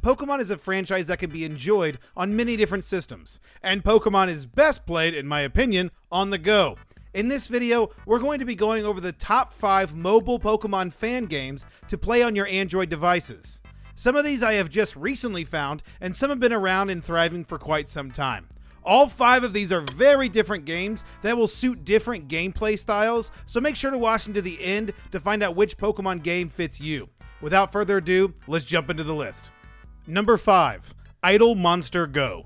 Pokemon is a franchise that can be enjoyed on many different systems, and Pokemon is best played, in my opinion, on the go. In this video, we're going to be going over the top 5 mobile Pokemon fan games to play on your Android devices. Some of these I have just recently found, and some have been around and thriving for quite some time. All 5 of these are very different games that will suit different gameplay styles, so make sure to watch until the end to find out which Pokemon game fits you. Without further ado, let's jump into the list. Number 5, Idle Monster Go.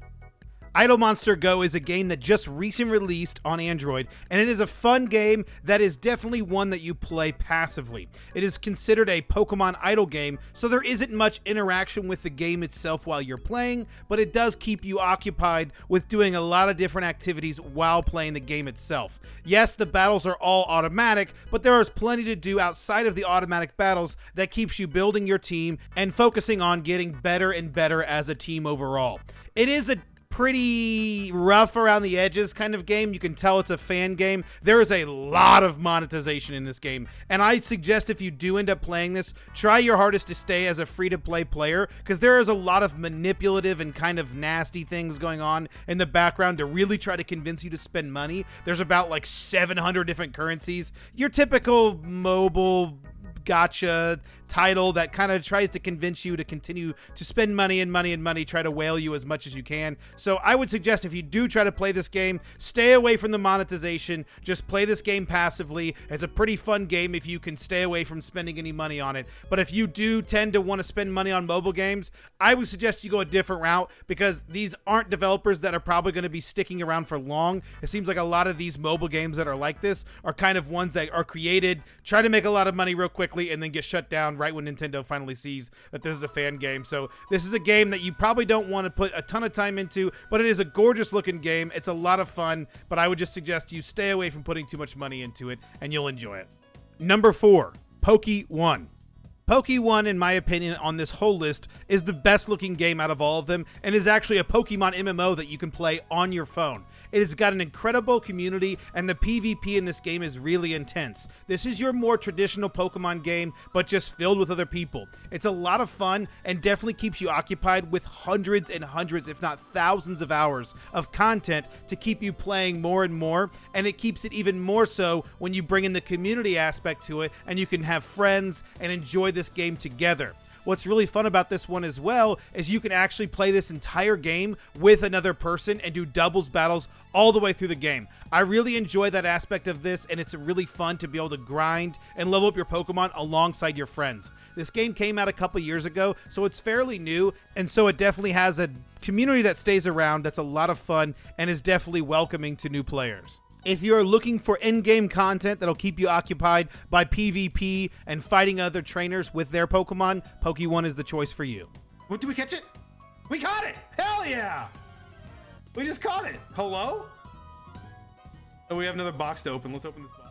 Idle Monster Go is a game that just recently released on Android, and it is a fun game that is definitely one that you play passively. It is considered a Pokemon idle game, so there isn't much interaction with the game itself while you're playing, but it does keep you occupied with doing a lot of different activities while playing the game itself. Yes, the battles are all automatic, but there is plenty to do outside of the automatic battles that keeps you building your team and focusing on getting better and better as a team overall. It is a pretty rough around the edges kind of game. You can tell it's a fan game. There is a lot of monetization in this game, and I suggest if you do end up playing this, try your hardest to stay as a free-to-play player, because there is a lot of manipulative and kind of nasty things going on in the background to really try to convince you to spend money. There's about like 700 different currencies. Your typical mobile gotcha title that kind of tries to convince you to continue to spend money and money and money, try to whale you as much as you can. So I would suggest if you do try to play this game, stay away from the monetization. Just play this game passively. It's a pretty fun game if you can stay away from spending any money on it. But if you do tend to want to spend money on mobile games, I would suggest you go a different route, because these aren't developers that are probably going to be sticking around for long. It seems like a lot of these mobile games that are like this are kind of ones that are created, try to make a lot of money real quickly, and then get shut down right when Nintendo finally sees that this is a fan game. So this is a game that you probably don't want to put a ton of time into, but it is a gorgeous looking game. It's a lot of fun, but I would just suggest you stay away from putting too much money into it, and you'll enjoy it. Number 4, PokeOne. PokeOne, in my opinion, on this whole list, is the best looking game out of all of them, and is actually a Pokemon MMO that you can play on your phone. It has got an incredible community, and the PvP in this game is really intense. This is your more traditional Pokemon game, but just filled with other people. It's a lot of fun, and definitely keeps you occupied with hundreds and hundreds, if not thousands of hours of content to keep you playing more and more, and it keeps it even more so when you bring in the community aspect to it, and you can have friends and enjoy this game together. What's really fun about this one as well is you can actually play this entire game with another person and do doubles battles all the way through the game. I really enjoy that aspect of this, and it's really fun to be able to grind and level up your Pokemon alongside your friends. This game came out a couple years ago, so it's fairly new, and so it definitely has a community that stays around that's a lot of fun and is definitely welcoming to new players. If you're looking for in-game content that'll keep you occupied by PvP and fighting other trainers with their Pokemon, PokeOne is the choice for you. What, did we catch it? We caught it! Hell yeah! We just caught it. Hello? Oh, we have another box to open. Let's open this box.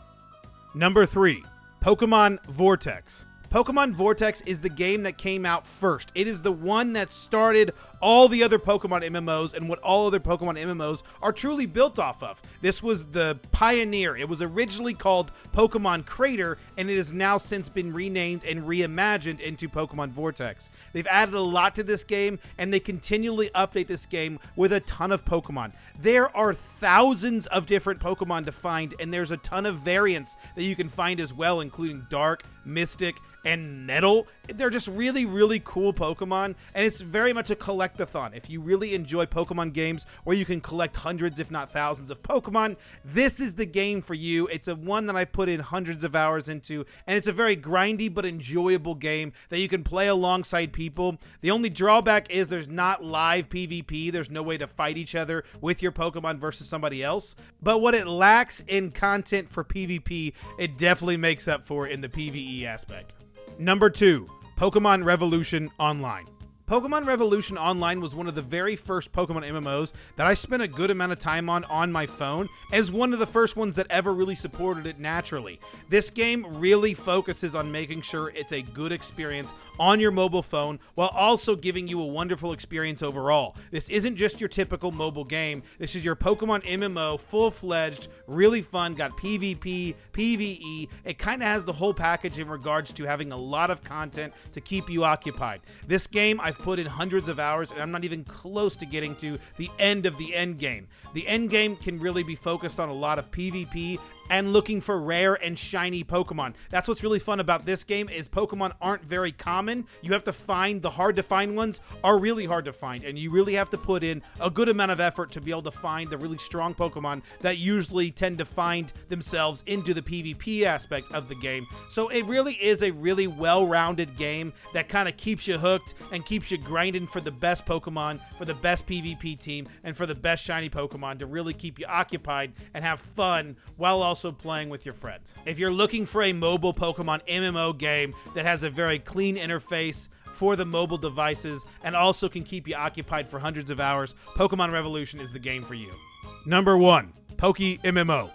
Number 3, Pokemon Vortex. Pokemon Vortex is the game that came out first. It is the one that started all the other Pokemon MMOs and what all other Pokemon MMOs are truly built off of. This was the pioneer. It was originally called Pokemon Crater, and it has now since been renamed and reimagined into Pokemon Vortex. They've added a lot to this game, and they continually update this game with a ton of Pokemon. There are thousands of different Pokemon to find, and there's a ton of variants that you can find as well, including Dark, Mystic, and Nettle. They're just really, really cool Pokemon, and it's very much a collectathon. If you really enjoy Pokemon games where you can collect hundreds, if not thousands of Pokemon, this is the game for you. It's a one that I put in hundreds of hours into, and it's a very grindy but enjoyable game that you can play alongside people. The only drawback is there's not live PvP. There's no way to fight each other with your Pokemon versus somebody else, but what it lacks in content for PvP, it definitely makes up for in the PvE aspect. Number 2, Pokemon Revolution Online. Pokemon Revolution Online was one of the very first Pokemon MMOs that I spent a good amount of time on my phone, as one of the first ones that ever really supported it naturally. This game really focuses on making sure it's a good experience on your mobile phone while also giving you a wonderful experience overall. This isn't just your typical mobile game. This is your Pokemon MMO, full-fledged, really fun, got PvP, PvE. It kind of has the whole package in regards to having a lot of content to keep you occupied. This game I I've put in hundreds of hours, and I'm not even close to getting to the end of the end game. The end game can really be focused on a lot of PvP and looking for rare and shiny Pokemon. That's what's really fun about this game is Pokemon aren't very common. You have to find the hard to find ones are really hard to find, and you really have to put in a good amount of effort to be able to find the really strong Pokemon that usually tend to find themselves into the PvP aspect of the game. So it really is a really well-rounded game that kind of keeps you hooked and keeps you grinding for the best Pokemon, for the best PvP team, and for the best shiny Pokemon to really keep you occupied and have fun while also playing with your friends. If you're looking for a mobile Pokemon MMO game that has a very clean interface for the mobile devices and also can keep you occupied for hundreds of hours, Pokemon Revolution is the game for you. Number 1, PokeMMO.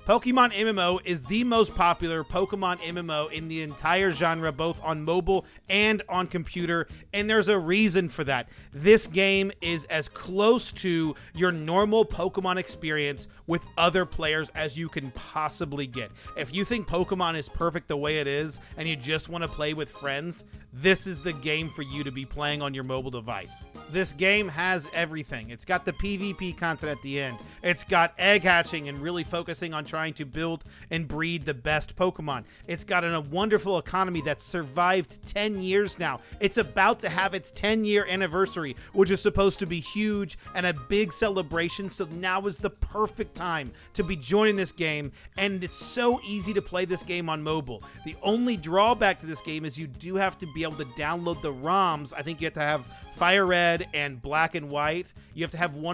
Pokemon MMO is the most popular Pokemon MMO in the entire genre, both on mobile and on computer, and there's a reason for that. This game is as close to your normal Pokemon experience with other players as you can possibly get. If you think Pokemon is perfect the way it is, and you just want to play with friends, this is the game for you to be playing on your mobile device. This game has everything. It's got the PvP content at the end. It's got egg hatching and really focusing on trying to build and breed the best Pokemon. It's got a wonderful economy that's survived 10 years now. It's about to have its 10-year anniversary, which is supposed to be huge and a big celebration, so now is the perfect time to be joining this game, and it's so easy to play this game on mobile. The only drawback to this game is you do have to be able to download the ROMs. I think you have to have Fire Red and Black and White. You have to have you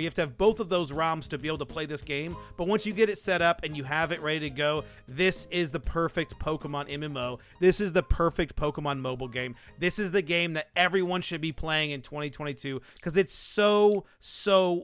have to have both of those ROMs to be able to play this game. But once you get it set up and you have it ready to go, this is the perfect Pokemon MMO. This is the perfect Pokemon mobile game. This is the game that everyone should be playing in 2022 because it's so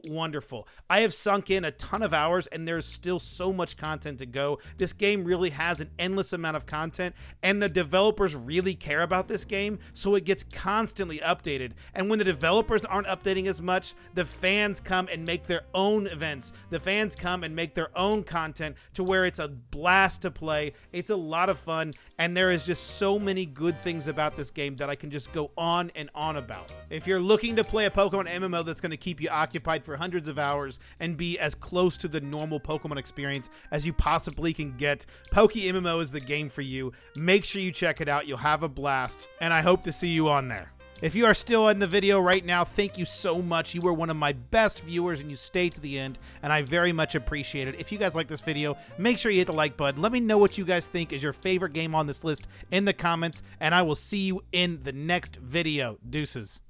wonderful. I have sunk in a ton of hours and there's still so much content to go. This game really has an endless amount of content, and the developers really care about this game, so it gets constantly updated. And when the developers aren't updating as much, the fans come and make their own events. The fans come and make their own content to where it's a blast to play. It's a lot of fun, and there is just so many good things about this game that I can just go on and on about. If you're looking to play a Pokemon MMO that's going to keep you occupied for hundreds of hours and be as close to the normal Pokemon experience as you possibly can get, PokeMMO is the game for you. Make sure you check it out. You'll have a blast, and I hope to see you on there. If you are still in the video right now, thank you so much. You were one of my best viewers and you stayed to the end, and I very much appreciate it. If you guys like this video, make sure you hit the like button. Let me know what you guys think is your favorite game on this list in the comments, and I will see you in the next video. Deuces.